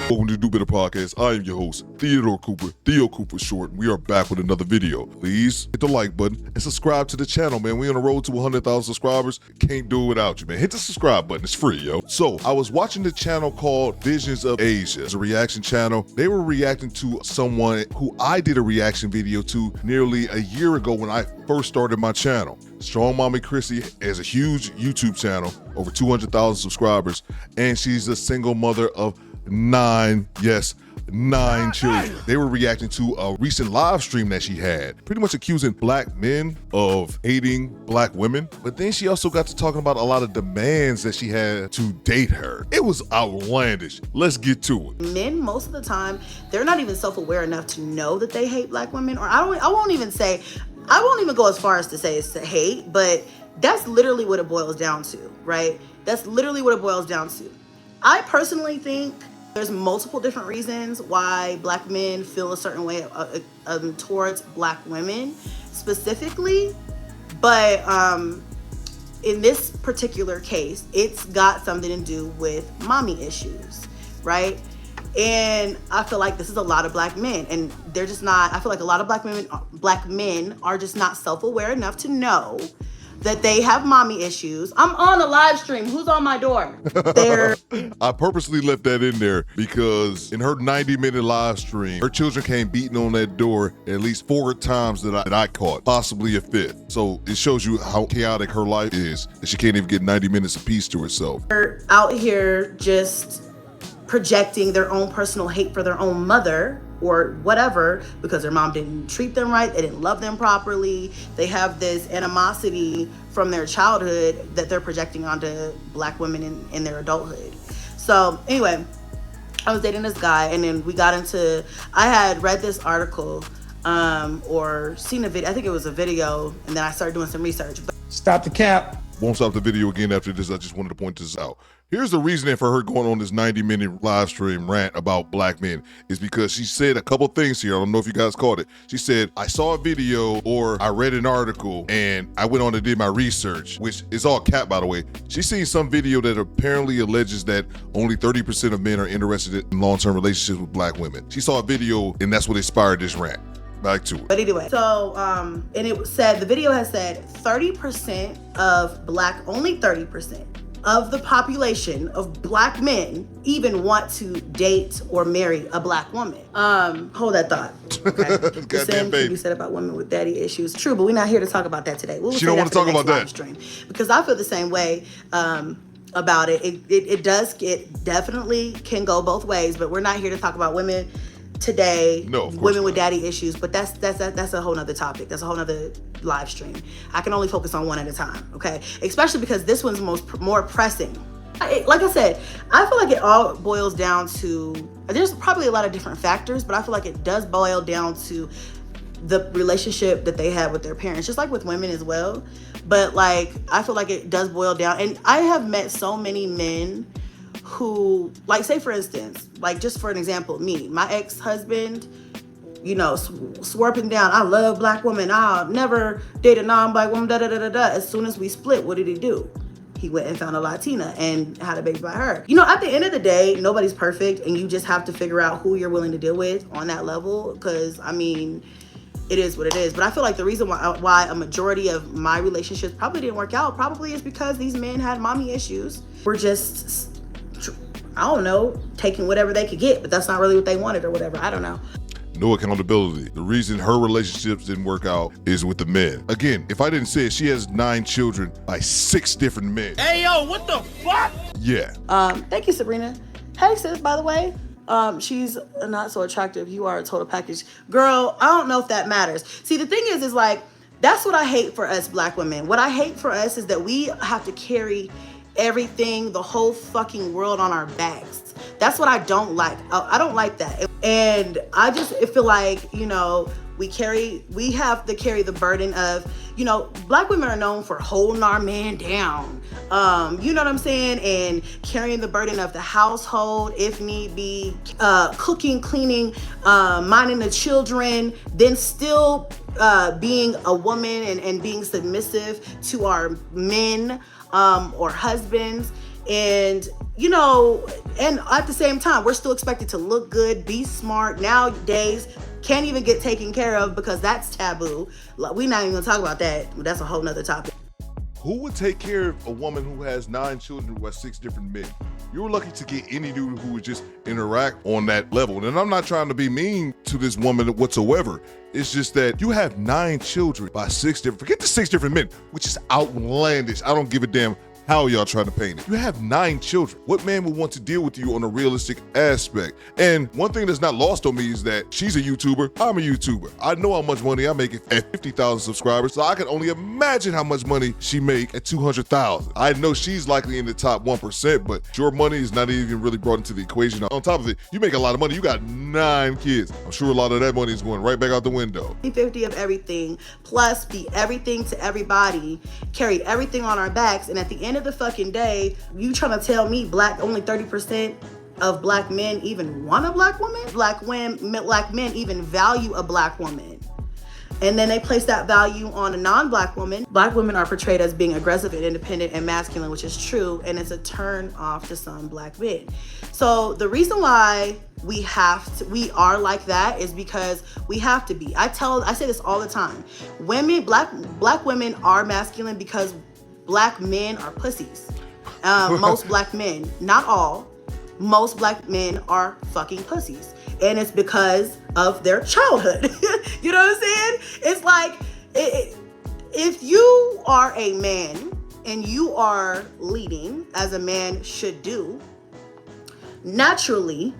Welcome to the Do Better Podcast. I am your host, Theo Cooper short. We are back with another video. Please hit the like button and subscribe to the channel, man. We on the road to 100,000 subscribers. Can't do it without you, man. Hit the subscribe button. It's free, yo. So I was watching the channel called Visions of Asia. It's a reaction channel. They were reacting to someone who I did a reaction video to nearly a year ago when I first started my channel. Strong Mommy Chrissy has a huge YouTube channel, over 200,000 subscribers, and she's a single mother of nine children. They were reacting to a recent live stream that she had, pretty much accusing black men of hating black women. But then she also got to talking about a lot of demands that she had to date her. It was outlandish. Let's get to it. Men, most of the time, they're not even self-aware enough to know that they hate black women. Or I won't even go as far as to say it's to hate, but that's literally what it boils down to, right? That's literally what it boils down to. I personally think there's multiple different reasons why black men feel a certain way towards black women specifically, but in this particular case, it's got something to do with mommy issues, right? And I feel like this is a lot of black men, and they're just not. I feel like a lot of black men are just not self-aware enough to know that they have mommy issues. I'm on a live stream. Who's on my door? I purposely left that in there because in her 90-minute live stream, her children came beating on that door at least 4 times that I caught, possibly a 5th. So it shows you how chaotic her life is, that she can't even get 90 minutes of peace to herself. They're out here just projecting their own personal hate for their own mother or whatever because their mom didn't treat them right, they didn't love them properly. They have this animosity from their childhood that they're projecting onto black women in their adulthood. So anyway, I was dating this guy, and then we got into, I had read this article or seen a video, I think it was a video, and then I started doing some research. Stop the cap. Won't stop the video again after this. I just wanted to point this out. Here's the reasoning for her going on this 90-minute live stream rant about black men is because she said a couple things here. I don't know if you guys caught it. She said, I saw a video or I read an article and I went on and did my research, which is all cap, by the way. She's seen some video that apparently alleges that only 30% of men are interested in long-term relationships with black women. She saw a video and that's what inspired this rant. Back to it. But anyway, so, and it said, the video has said 30% of only 30% of the population of black men even want to date or marry a black woman. Hold that thought. Okay? The same can be said about women with daddy issues. True, but we're not here to talk about that today. She don't want to talk about that. Stream, because I feel the same way about it. It definitely can go both ways, but we're not here to talk about women today, women with daddy issues, but that's a whole nother topic. That's a whole nother live stream. I can only focus on one at a time, okay? Especially because this one's more pressing. Like I said, I feel like it all boils down to, there's probably a lot of different factors, but I feel like it does boil down to the relationship that they have with their parents, just like with women as well. But like, I feel like it does boil down, and I have met so many men who, like, say for instance, like just for an example, my ex-husband, you know, swore up and down, I love black women, I'll never date a non-black woman, As soon as we split, what did he do? He went and found a Latina and had a baby by her. You know, at the end of the day, nobody's perfect, and you just have to figure out who you're willing to deal with on that level, because I mean, it is what it is. But I feel like the reason why a majority of my relationships probably didn't work out probably is because these men had mommy issues. We're just, I don't know, taking whatever they could get, but that's not really what they wanted or whatever. I don't know. No accountability. The reason her relationships didn't work out is with the men. Again, if I didn't say it, she has 9 children by 6 different men. Hey, yo, what the fuck? Yeah. Thank you, Sabrina. Hey, sis, by the way. She's not so attractive. You are a total package. Girl, I don't know if that matters. See, the thing is like, that's what I hate for us black women. What I hate for us is that we have to carry everything, the whole fucking world on our backs. That's what I don't like. I don't like that. And I just feel like, you know, we have to carry the burden of, you know, black women are known for holding our man down. You know what I'm saying? And carrying the burden of the household, if need be, cooking, cleaning, minding the children, then still being a woman and being submissive to our men or husbands. And you know, and at the same time, we're still expected to look good, be smart. Nowadays, can't even get taken care of because that's taboo. We're not even gonna talk about that. That's a whole nother topic. Who would take care of a woman who has 9 children who has 6 different men? You're lucky to get any dude who would just interact on that level. And I'm not trying to be mean to this woman whatsoever. It's just that you have 9 children by 6 different, forget the 6 different men, which is outlandish. I don't give a damn how y'all trying to paint it. You have 9 children. What man would want to deal with you on a realistic aspect? And one thing that's not lost on me is that she's a YouTuber, I'm a YouTuber. I know how much money I make at 50,000 subscribers, so I can only imagine how much money she make at 200,000. I know she's likely in the top 1%, but your money is not even really brought into the equation. On top of it, you make a lot of money. You got 9 kids. I'm sure a lot of that money is going right back out the window. 50 of everything, plus be everything to everybody, carry everything on our backs, and at the end of the fucking day, you trying to tell me only 30% of black men even want a black woman? Black men even value a black woman. And then they place that value on a non-black woman. Black women are portrayed as being aggressive and independent and masculine, which is true, and it's a turn off to some black men. So the reason why we are like that is because we have to be. I say this all the time. Black women are masculine because black men are pussies. Most black men, not all, most black men are fucking pussies. And it's because of their childhood. You know what I'm saying? It's like, if you are a man and you are leading, as a man should do, naturally,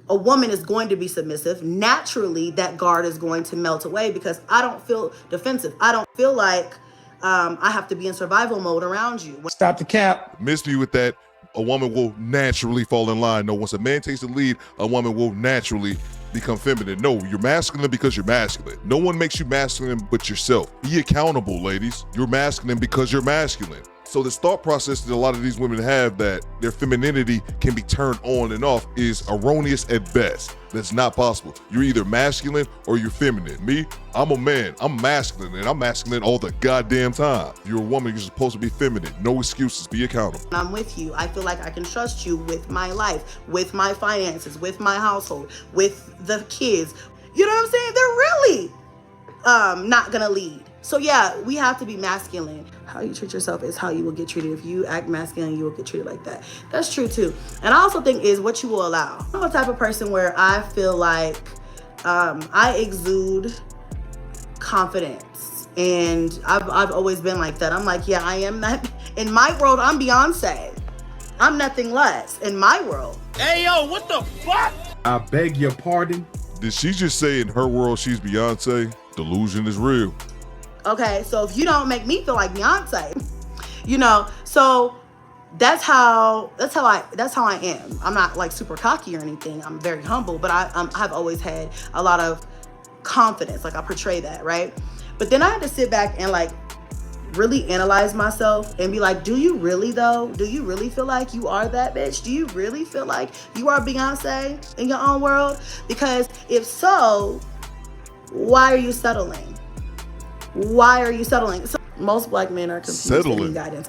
a woman is going to be submissive. Naturally, that guard is going to melt away because I don't feel defensive. I don't feel like I have to be in survival mode around you. Stop the cap. Missed me with that. A woman will naturally fall in line. No, once a man takes the lead, a woman will naturally become feminine. No, you're masculine because you're masculine. No one makes you masculine but yourself. Be accountable, ladies. You're masculine because you're masculine. So this thought process that a lot of these women have that their femininity can be turned on and off is erroneous at best. That's not possible. You're either masculine or you're feminine. Me, I'm a man. I'm masculine, and I'm masculine all the goddamn time. If you're a woman, you're supposed to be feminine. No excuses. Be accountable. I'm with you. I feel like I can trust you with my life, with my finances, with my household, with the kids. You know what I'm saying? They're really not gonna lead. So yeah, we have to be masculine. How you treat yourself is how you will get treated. If you act masculine, you will get treated like that. That's true too. And I also think is what you will allow. I'm a type of person where I feel like I exude confidence. And I've always been like that. I'm like, yeah, I am that. In my world, I'm Beyonce. I'm nothing less in my world. Hey, yo, what the fuck? I beg your pardon? Did she just say in her world she's Beyonce? Delusion is real. Okay, so if you don't make me feel like Beyonce, you know, so that's how I am. I'm not like super cocky or anything. I'm very humble, but I've always had a lot of confidence. Like I portray that, right? But then I had to sit back and like really analyze myself and be like, do you really though? Do you really feel like you are that bitch? Do you really feel like you are Beyonce in your own world? Because if so, why are you settling? Why are you settling? So most black men are confused. Settling guidance.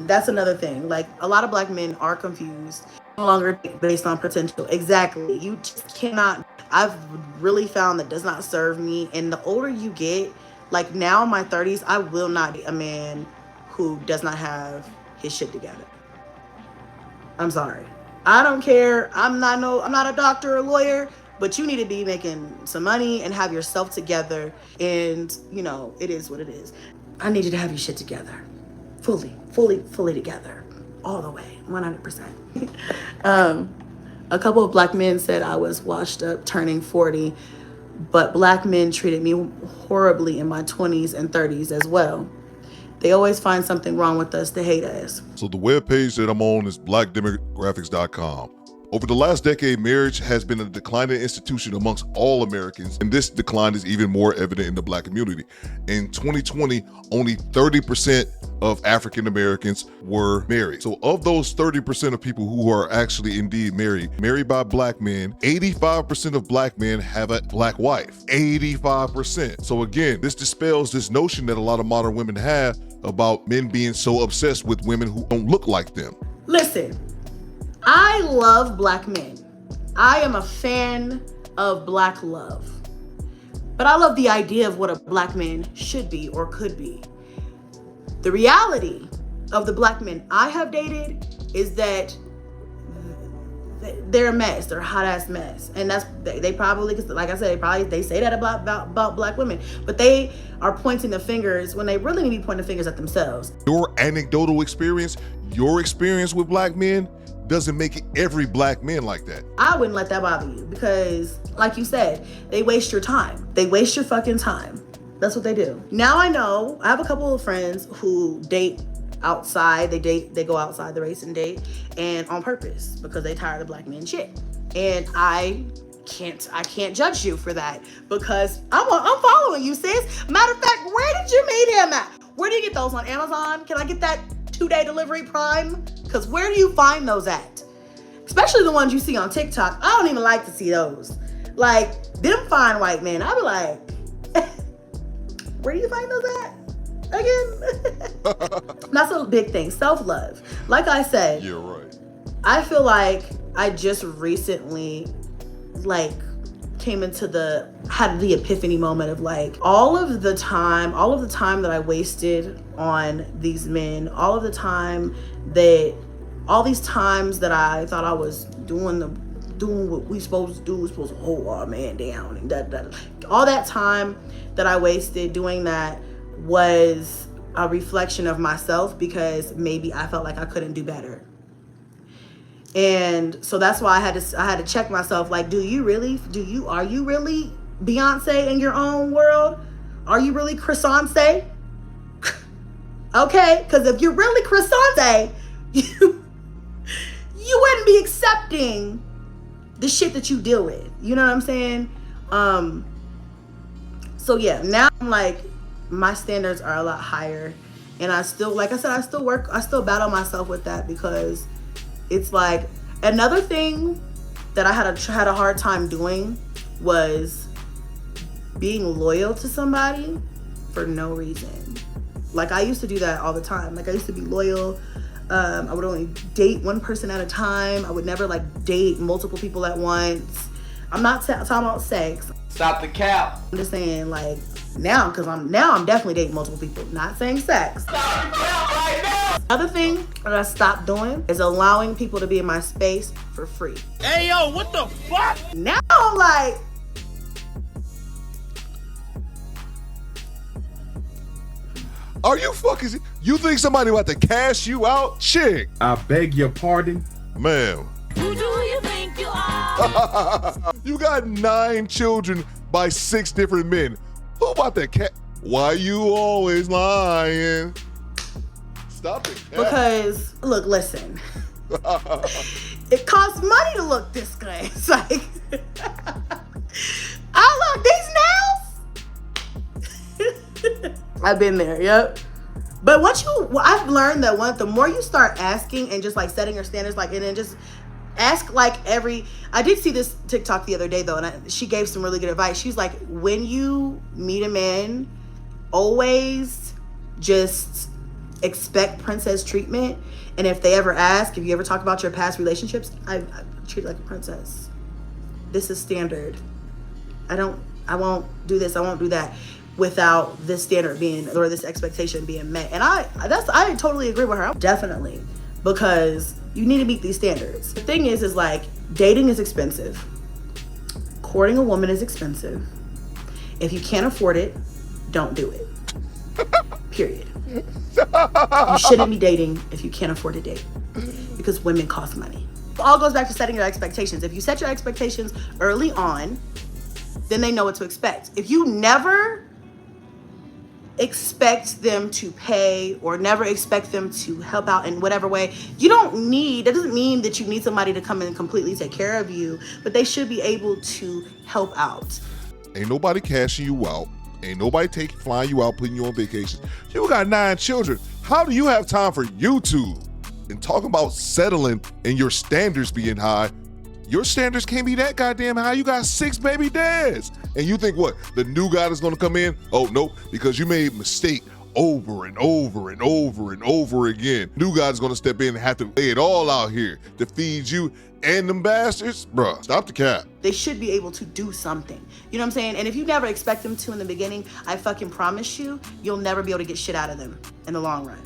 That's another thing. Like a lot of black men are confused. No longer based on potential. Exactly. You just cannot. I've really found that does not serve me. And the older you get, like now in my 30s, I will not be a man who does not have his shit together. I'm sorry. I don't care. I'm not a doctor or lawyer. But you need to be making some money and have yourself together. And, you know, it is what it is. I need you to have your shit together. Fully together. All the way. 100%. A couple of black men said I was washed up turning 40. But black men treated me horribly in my 20s and 30s as well. They always find something wrong with us to hate us. So the webpage that I'm on is blackdemographics.com. Over the last decade, marriage has been a declining institution amongst all Americans, and this decline is even more evident in the black community. In 2020, only 30% of African Americans were married. So of those 30% of people who are actually indeed married by black men, 85% of black men have a black wife. 85%. So again, this dispels this notion that a lot of modern women have about men being so obsessed with women who don't look like them. Listen. I love black men. I am a fan of black love. But I love the idea of what a black man should be or could be. The reality of the black men I have dated is that they're a mess. They're a hot ass mess. And that's, they probably, because like I said, they say that about black women, but they are pointing the fingers when they really need to be pointing the fingers at themselves. Your anecdotal experience, your experience with black men doesn't make every black man like that. I wouldn't let that bother you because, like you said, they waste your time. They waste your fucking time. That's what they do. Now I know, I have a couple of friends who date outside. They go outside the race and date, and on purpose, because they tired of black men shit. And I can't judge you for that because I'm following you, sis. Matter of fact, where did you meet him at? Where do you get those, on Amazon? Can I get that 2-day delivery Prime? Because where do you find those at? Especially the ones you see on TikTok. I don't even like to see those. Like, them fine white men. I be like, where do you find those at? Again? That's a big thing. Self-love. Like I said, you're right. I feel like I just recently, came into had the epiphany moment of all of the time that I wasted on these men, all these times that I thought I was doing what we supposed to do. We're supposed to hold our man down, and all that time that I wasted doing that was a reflection of myself, because maybe I felt like I couldn't do better. And so that's why I had to check myself, are you really Beyonce in your own world? Are you really Chrissy? Okay, because if you're really Chrissy, you wouldn't be accepting the shit that you deal with. You know what I'm saying? So yeah, now I'm my standards are a lot higher, and I still, like I said, I still battle myself with that, because it's another thing that I had a hard time doing was being loyal to somebody for no reason. I used to do that all the time. I used to be loyal. I would only date one person at a time. I would never date multiple people at once. I'm not talking about sex. Stop the cap. I'm just saying now, because I'm definitely dating multiple people. Not saying sex. Stop the cap right now. Another thing that I stopped doing is allowing people to be in my space for free. Hey, yo, what the fuck? Now I'm are you fucking, you think somebody about to cash you out? Chick. I beg your pardon? Ma'am. Who do you think you are? You got 9 children by 6 different men. Who about that cat? Why you always lying? Stop it. Cat. Because, look, listen. It costs money to look this good. It's I look these nails. I've been there, yep. But I've learned that the more you start asking and just setting your standards, and then just ask I did see this TikTok the other day though, and she gave some really good advice. She's like, when you meet a man, always just expect princess treatment. And if you ever talk about your past relationships, I treat you like a princess. This is standard. I won't do this, I won't do that without this standard or this expectation being met. And I totally agree with her. Definitely. Because you need to meet these standards. The thing is dating is expensive. Courting a woman is expensive. If you can't afford it, don't do it. Period. You shouldn't be dating if you can't afford to date, because women cost money. It all goes back to setting your expectations. If you set your expectations early on, then they know what to expect. If you never expect them to pay or never expect them to help out in whatever way, that doesn't mean that you need somebody to come in and completely take care of you, but they should be able to help out. Ain't nobody cashing you out. Ain't nobody flying you out, putting you on vacation. You got 9 children. How do you have time for YouTube? And talking about settling and your standards being high, your standards can't be that goddamn high. You got 6 baby dads. And you think what? The new guy is gonna come in? Oh, nope, because you made a mistake over and over and over and over again. New guy's gonna step in and have to lay it all out here to feed you and them bastards. Bruh, stop the cap. They should be able to do something. You know what I'm saying? And if you never expect them to in the beginning, I fucking promise you, you'll never be able to get shit out of them in the long run.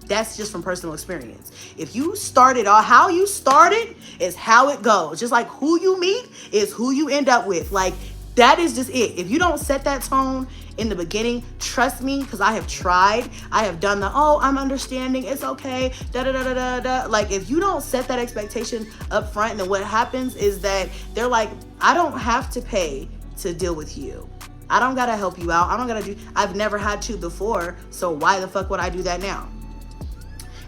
That's just from personal experience. If you started, or how you started is how it goes. Just like who you meet is who you end up with. Like, that is just it. If you don't set that tone in the beginning, trust me, because I have tried. I have done the, oh, I'm understanding, it's okay, da-da-da-da-da-da. Like, if you don't set that expectation up front, then what happens is that they're like, I don't have to pay to deal with you. I don't gotta help you out. I don't gotta do, I've never had to before, so why the fuck would I do that now?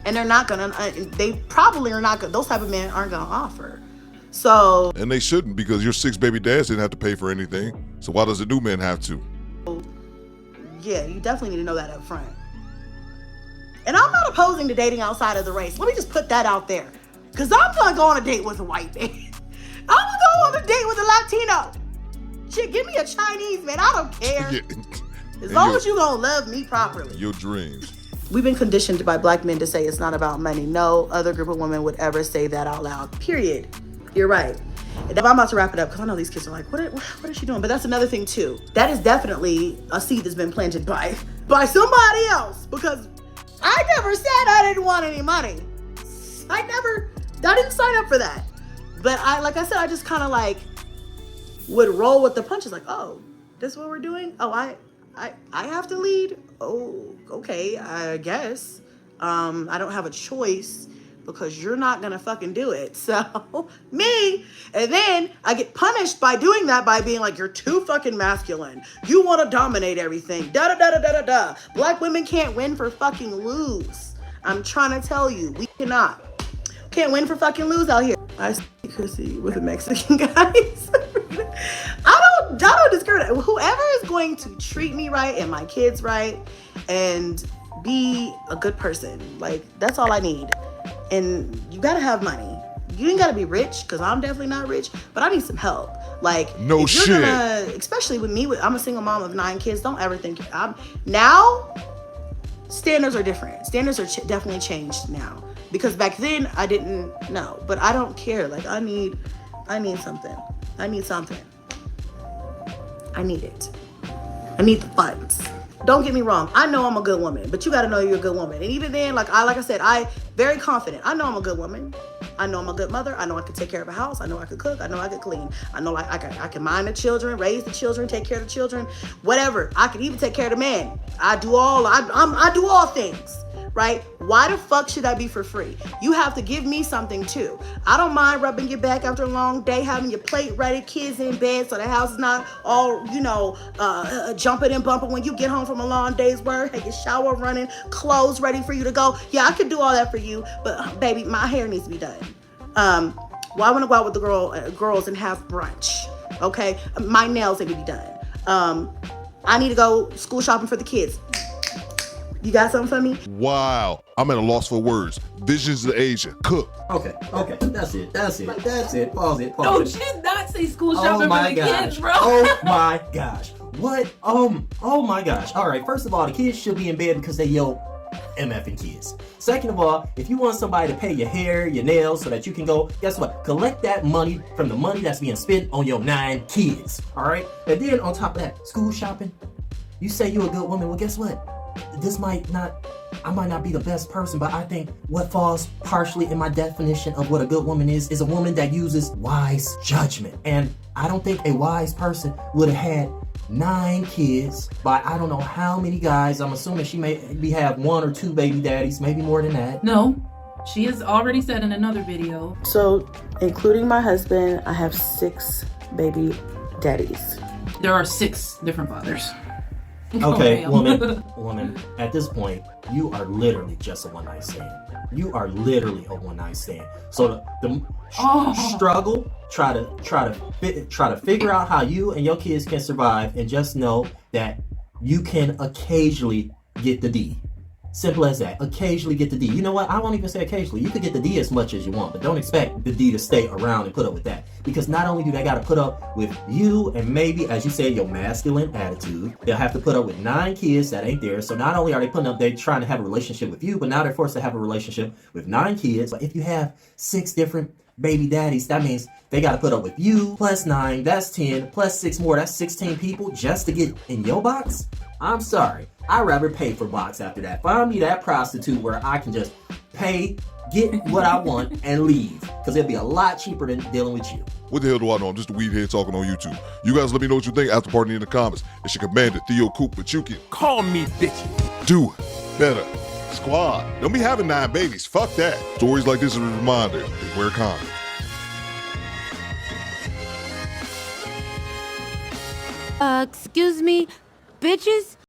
And they're not gonna, they probably are not gonna, those type of men aren't gonna offer. So. And they shouldn't, because your 6 baby dads didn't have to pay for anything. So why does a new man have to? Yeah, you definitely need to know that up front. And I'm not opposing to dating outside of the race. Let me just put that out there. Because I'm gonna go on a date with a white man. I'm gonna go on a date with a Latino. Shit, give me a Chinese man. I don't care. As long as you gonna love me properly. Your dreams. We've been conditioned by black men to say it's not about money. No other group of women would ever say that out loud, period. You're right. And I'm about to wrap it up because I know these kids are like, what is she doing? But that's another thing too. That is definitely a seed that's been planted by somebody else, because I never said I didn't want any money. I didn't sign up for that. But like I said, I just kind of like would roll with the punches, like, oh, this is what we're doing? Oh, I have to lead? Oh, okay, I guess. I don't have a choice because you're not gonna fucking do it. So, me, and then I get punished by doing that by being like, you're too fucking masculine. You wanna dominate everything. Da-da-da-da-da-da-da. Black women can't win for fucking lose. I'm trying to tell you, we cannot. Can't win for fucking lose out here. I see Chrissy with the Mexican guys. I don't discriminate. Whoever is going to treat me right and my kids right and be a good person, like, that's all I need. And you gotta have money. You ain't gotta be rich, because I'm definitely not rich, but I need some help. Like, no if you're shit. Especially with me, I'm a single mom of 9 kids. Don't ever think now. Standards are different. Standards are definitely changed now, because back then I didn't know. But I don't care. Like, I need something. I need something. I need it. I need the funds. Don't get me wrong. I know I'm a good woman, but you got to know you're a good woman. And even then, like I said, I very confident. I know I'm a good woman. I know I'm a good mother. I know I can take care of a house. I know I can cook. I know I can clean. I know I can mind the children, raise the children, take care of the children, whatever. I can even take care of the men. I do all things. Right? Why the fuck should I be for free? You have to give me something too. I don't mind rubbing your back after a long day, having your plate ready, kids in bed, so the house is not all, jumping and bumping when you get home from a long day's work. Have your shower running, clothes ready for you to go. Yeah, I could do all that for you, but baby, my hair needs to be done. Well, I want to go out with the girls and have brunch. Okay, my nails need to be done. I need to go school shopping for the kids. You got something for me? Wow, I'm at a loss for words. Visions of Asia. Cook. Okay, that's it. Pause it. No, she did not say school shopping for the kids, bro. Oh my gosh. What? Oh my gosh. All right, first of all, the kids should be in bed because they yell MFing kids. Second of all, if you want somebody to pay your hair, your nails, so that you can go, guess what? Collect that money from the money that's being spent on your 9 kids. All right? And then on top of that, school shopping. You say you're a good woman. Well, guess what? I might not be the best person, but I think what falls partially in my definition of what a good woman is a woman that uses wise judgment. And I don't think a wise person would have had 9 kids by I don't know how many guys. I'm assuming she maybe have 1 or 2 baby daddies, maybe more than that. No, she has already said in another video. So, including my husband, I have 6 baby daddies. There are 6 different fathers. Okay, woman, at this point, you are literally just a one-night stand. You are literally a one-night stand. So the struggle, try to figure out how you and your kids can survive, and just know that you can occasionally get the D. Simple as that. Occasionally get the D. You know what? I won't even say occasionally. You could get the D as much as you want, but don't expect the D to stay around and put up with that. Because not only do they got to put up with you and maybe, as you said, your masculine attitude, they'll have to put up with 9 kids that ain't there. So not only are they putting up, they're trying to have a relationship with you, but now they're forced to have a relationship with 9 kids. But if you have 6 different baby daddies, that means they got to put up with you plus 9, that's 10, plus 6 more, that's 16 people just to get in your box? I'm sorry. I'd rather pay for box after that. Find me that prostitute where I can just pay, get what I want, and leave. Because it'd be a lot cheaper than dealing with you. What the hell do I know? I'm just a weed head talking on YouTube. You guys let me know what you think after party in the comments. It's your commander, Theo Coop, but you can Call me bitch. do it better. Squad. Don't be having 9 babies. Fuck that. Stories like this are a reminder. They wear condoms. Excuse me, bitches?